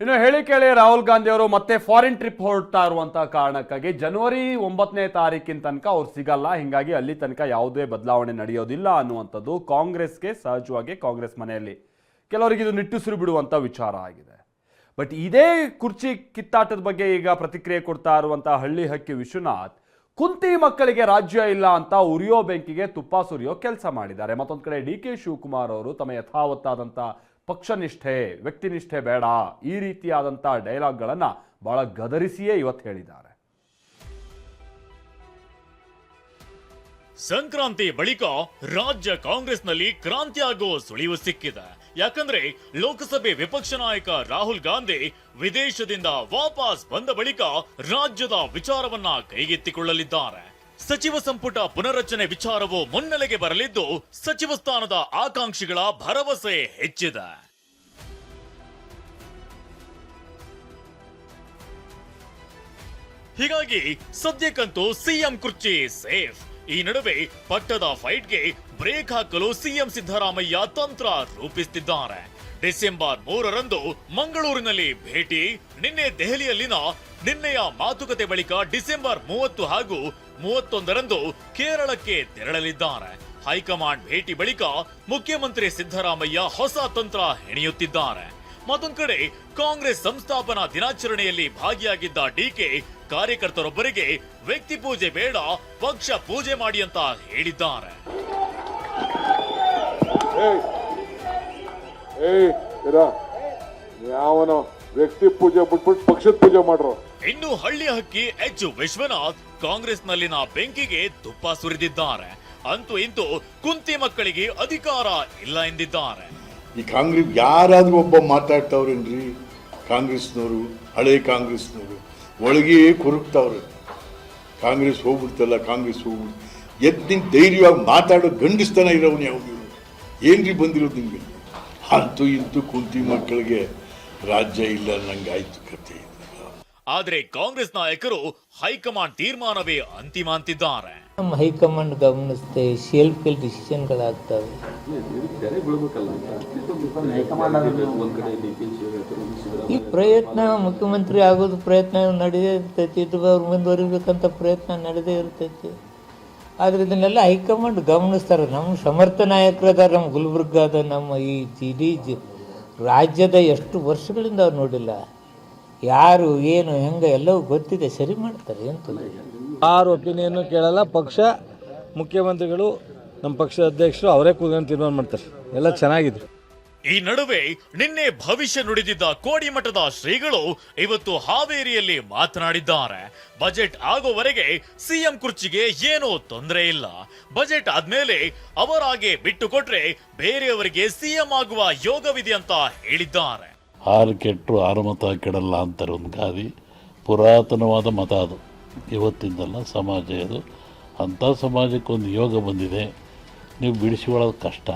ಇನ್ನು ಹೇಳಿ ಕೇಳಿ ರಾಹುಲ್ ಗಾಂಧಿ ಅವರು ಮತ್ತೆ ಫಾರಿನ್ ಟ್ರಿಪ್ ಹೊರಡ್ತಾ ಇರುವಂತಹ ಕಾರಣಕ್ಕಾಗಿ ಜನವರಿ 9ನೇ ತಾರೀಕಿನ ತನಕ ಅವ್ರು ಸಿಗಲ್ಲ, ಹಿಂಗಾಗಿ ಅಲ್ಲಿ ತನಕ ಯಾವುದೇ ಬದಲಾವಣೆ ನಡೆಯೋದಿಲ್ಲ ಅನ್ನುವಂಥದ್ದು ಕಾಂಗ್ರೆಸ್ಗೆ ಸಹಜವಾಗಿ ಕಾಂಗ್ರೆಸ್ ಮನೆಯಲ್ಲಿ ಕೆಲವರಿಗೆ ಇದು ನಿಟ್ಟುಸಿರು ಬಿಡುವಂಥ ವಿಚಾರ ಆಗಿದೆ. ಬಟ್ ಇದೇ ಕುರ್ಚಿ ಕಿತ್ತಾಟದ ಬಗ್ಗೆ ಈಗ ಪ್ರತಿಕ್ರಿಯೆ ಕೊಡ್ತಾ ಇರುವಂತಹ ಹಳ್ಳಿ ಹಕ್ಕಿ ವಿಶ್ವನಾಥ್ ಕುಂತಿ ಮಕ್ಕಳಿಗೆ ರಾಜ್ಯ ಇಲ್ಲ ಅಂತ ಉರಿಯೋ ಬೆಂಕಿಗೆ ತುಪ್ಪ ಸುರಿಯೋ ಕೆಲಸ ಮಾಡಿದ್ದಾರೆ. ಮತ್ತೊಂದು ಕಡೆ ಡಿ ಕೆ ಶಿವಕುಮಾರ್ ಅವರು ತಮ್ಮ ಯಥಾವತ್ತಾದಂಥ ಪಕ್ಷನಿಷ್ಠೆ ವ್ಯಕ್ತಿನಿಷ್ಠೆ ಬೇಡ ಈ ರೀತಿಯಾದಂಥ ಡೈಲಾಗ್ಗಳನ್ನು ಬಹಳ ಗದರಿಸಿಯೇ ಇವತ್ತು ಹೇಳಿದ್ದಾರೆ. ಸಂಕ್ರಾಂತಿ ಬಳಿಕ ರಾಜ್ಯ ಕಾಂಗ್ರೆಸ್ನಲ್ಲಿ ಕ್ರಾಂತಿ ಆಗೋ ಸುಳಿವು ಸಿಕ್ಕಿದೆ. ಯಾಕಂದ್ರೆ ಲೋಕಸಭೆ ವಿಪಕ್ಷ ನಾಯಕ ರಾಹುಲ್ ಗಾಂಧಿ ವಿದೇಶದಿಂದ ವಾಪಸ್ ಬಂದ ಬಳಿಕ ರಾಜ್ಯದ ವಿಚಾರವನ್ನ ಕೈಗೆತ್ತಿಕೊಳ್ಳಲಿದ್ದಾರೆ. ಸಚಿವ ಸಂಪುಟ ಪುನರ್ರಚನೆ ವಿಚಾರವು ಮುನ್ನೆಲೆಗೆ ಬರಲಿದ್ದು ಸಚಿವ ಸ್ಥಾನದ ಆಕಾಂಕ್ಷಿಗಳ ಭರವಸೆ ಹೆಚ್ಚಿದೆ. ಹೀಗಾಗಿ ಸದ್ಯಕ್ಕಂತೂ ಸಿಎಂ ಕುರ್ಚಿ ಸೇಫ್. ಈ ನಡುವೆ ಪಟ್ಟದ ಫೈಟ್ಗೆ ಬ್ರೇಕ್ ಹಾಕಲು ಸಿಎಂ ಸಿದ್ದರಾಮಯ್ಯ ತಂತ್ರ ರೂಪಿಸುತ್ತಿದ್ದಾರೆ. ಡಿಸೆಂಬರ್ 3ರಂದು ಮಂಗಳೂರಿನಲ್ಲಿ ಭೇಟಿ, ನಿನ್ನೆ ನಿನ್ನೆಯ ಮಾತುಕತೆ ಬಳಿಕ ಡಿಸೆಂಬರ್ 30 ಹಾಗೂ 31ರಂದು ಕೇರಳಕ್ಕೆ ತೆರಳಲಿದ್ದಾರೆ. ಹೈಕಮಾಂಡ್ ಭೇಟಿ ಬಳಿಕ ಮುಖ್ಯಮಂತ್ರಿ ಸಿದ್ದರಾಮಯ್ಯ ಹೊಸ ತಂತ್ರ ಹೆಣೆಯುತ್ತಿದ್ದಾರೆ. ಮತ್ತೊಂದು ಕಡೆ ಕಾಂಗ್ರೆಸ್ ಸಂಸ್ಥಾಪನಾ ದಿನಾಚರಣೆಯಲ್ಲಿ ಭಾಗಿಯಾಗಿದ್ದ ಡಿಕೆ ಕಾರ್ಯಕರ್ತರೊಬ್ಬರಿಗೆ ವ್ಯಕ್ತಿ ಪೂಜೆ ಬೇಡ, ಪಕ್ಷ ಪೂಜೆ ಮಾಡಿ ಅಂತ ಹೇಳಿದ್ದಾರೆ. ಯಾವನೋ ವ್ಯಕ್ತಿ ಪೂಜೆ ಬಿಟ್ಬಿಟ್ಟು ಪಕ್ಷದ ಪೂಜೆ ಮಾಡ್ರು. ಇನ್ನು ಹಳ್ಳಿ ಹಕ್ಕಿ ಎಚ್ ವಿಶ್ವನಾಥ್ ಕಾಂಗ್ರೆಸ್ನಲ್ಲಿನ ಬೆಂಕಿಗೆ ತುಪ್ಪ ಸುರಿದಿದ್ದಾರೆ. ಅಂತೂ ಇಂತೂ ಕುಂತಿ ಮಕ್ಕಳಿಗೆ ಅಧಿಕಾರ ಇಲ್ಲ ಎಂದಿದ್ದಾರೆ. ಈ ಕಾಂಗ್ರೆಸ್ ಯಾರಾದ್ರೂ ಒಬ್ಬ ಮಾತಾಡ್ತಾವ್ರೇನ್ರಿ? ಕಾಂಗ್ರೆಸ್ನವರು, ಹಳೆ ಕಾಂಗ್ರೆಸ್ನವರು ಒಳಗೆ ಕೊರಗ್ತಾವ್ರೆ. ಕಾಂಗ್ರೆಸ್ ಹೋಗ್ಬಿಡ್ತಲ್ಲ, ಕಾಂಗ್ರೆಸ್ ಹೋಗ್ಬಿಡ್ತು. ಎದ್ದಿನ ಧೈರ್ಯವಾಗಿ ಮಾತಾಡೋ ಗಂಡಿಸ್ತನ ಇರೋನು ಯಾವುದು? ಏನ್ರಿ ಬಂದಿರೋದು ನಿಮ್ಗೆ? ಅಂತೂ ಇಂತೂ ಕುಂತಿ ಮಕ್ಕಳಿಗೆ ರಾಜ್ಯ ಇಲ್ಲ ನಂಗಾಯ್ತು ಕತೆ. ಆದ್ರೆ ಕಾಂಗ್ರೆಸ್ ನಾಯಕರು ಹೈಕಮಾಂಡ್ ತೀರ್ಮಾನವೇ ಅಂತಿಮ ಅಂತಿದ್ದಾರೆ. ನಮ್ಮ ಹೈಕಮಾಂಡ್ ಗಮನಿಸುತ್ತೆ, ಸೆಲ್ಫ್ ಡಿಸಿಷನ್ಗಳಾಗ್ತವೆ. ಈ ಪ್ರಯತ್ನ ಮುಖ್ಯಮಂತ್ರಿ ಆಗೋದು ಪ್ರಯತ್ನ ನಡೆದೇ ಇರ್ತೈತಿ, ಇದು ಅವ್ರು ಮುಂದುವರಿಬೇಕಂತ ಪ್ರಯತ್ನ ನಡೆದೇ ಇರ್ತೈತಿ. ಆದ್ರೆ ಇದನ್ನೆಲ್ಲ ಹೈಕಮಾಂಡ್ ಗಮನಿಸ್ತಾರೆ. ನಮ್ಮ ಸಮರ್ಥ ನಾಯಕರಾದ ನಮ್ಮ ಗುಲ್ಬರ್ಗಾದ ನಮ್ಮ ಈ ಇಡೀ ರಾಜ್ಯದ ಎಷ್ಟು ವರ್ಷಗಳಿಂದ ಅವ್ರು ನೋಡಿಲ್ಲ. ಯಾರು ಏನು ಹೆಂಗೆ ಎಲ್ಲವೂ ಗೊತ್ತಿದೆ, ಸರಿ ಮಾಡ್ತಾರೆ. ಎಂತ ಯಾರು ಒಪಿನಿಯನ್ನು ಕೇಳಲ್ಲ. ಪಕ್ಷ ಮುಖ್ಯಮಂತ್ರಿಗಳು ನಮ್ಮ ಪಕ್ಷದ ಅಧ್ಯಕ್ಷರು ಅವರೇ ಕೂತ್ಕೊಂಡು ತೀರ್ಮಾನ ಮಾಡ್ತಾರೆ. ಎಲ್ಲ ಚೆನ್ನಾಗಿದೆ. ಈ ನಡುವೆ ನಿನ್ನೆ ಭವಿಷ್ಯ ನುಡಿದಿದ್ದ ಕೋಡಿಮಠದ ಶ್ರೀಗಳು ಇವತ್ತು ಹಾವೇರಿಯಲ್ಲಿ ಮಾತನಾಡಿದ್ದಾರೆ. ಬಜೆಟ್ ಆಗೋವರೆಗೆ ಸಿಎಂ ಕುರ್ಚಿಗೆ ಏನೂ ತೊಂದರೆ ಇಲ್ಲ, ಬಜೆಟ್ ಆದ್ಮೇಲೆ ಅವರಾಗೆ ಬಿಟ್ಟು ಕೊಟ್ರೆ ಬೇರೆಯವರಿಗೆ ಸಿಎಂ ಆಗುವ ಯೋಗವಿದೆ ಅಂತ ಹೇಳಿದ್ದಾರೆ. ಆರು ಕೆಟ್ಟರು ಆರು ಮತ ಕೆಡಲ್ಲ ಅಂತಾರೆ ಒಂದು ಗಾದಿ. ಪುರಾತನವಾದ ಮತ ಅದು, ಇವತ್ತಿಂದಲ್ಲ ಸಮಾಜ ಅದು. ಅಂಥ ಸಮಾಜಕ್ಕೊಂದು ಯೋಗ ಬಂದಿದೆ, ನೀವು ಬಿಡಿಸಿಕೊಳ್ಳೋದು ಕಷ್ಟ.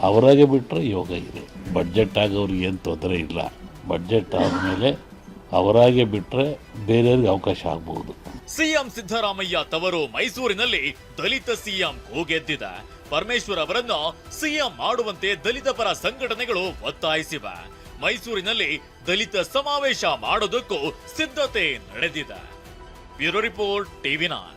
ಅವರಾಗೆ ಬಿಟ್ಟರೆ ಯೋಗ ಇದೆ. ಬಡ್ಜೆಟ್ ಆಗೋರಿಗೆ ಏನು ತೊಂದರೆ ಇಲ್ಲ. ಬಡ್ಜೆಟ್ ಆದಮೇಲೆ ಅವರಾಗೆ ಬಿಟ್ಟರೆ ಬೇರೆಯವ್ರಿಗೆ ಅವಕಾಶ ಆಗ್ಬಹುದು. ಸಿಎಂ ಸಿದ್ದರಾಮಯ್ಯ ತವರು ಮೈಸೂರಿನಲ್ಲಿ ದಲಿತ ಸಿಎಂ ಕೂಗೆದ್ದಿದೆ. ಪರಮೇಶ್ವರ್ ಅವರನ್ನ ಸಿಎಂ ಮಾಡುವಂತೆ ದಲಿತ ಪರ ಸಂಘಟನೆಗಳು ಒತ್ತಾಯಿಸಿವೆ. ಮೈಸೂರಿನಲ್ಲಿ ದಲಿತ ಸಮಾವೇಶ ಮಾಡೋದಕ್ಕೂ ಸಿದ್ಧತೆ ನಡೆದಿದೆ. Bureau report, TV9.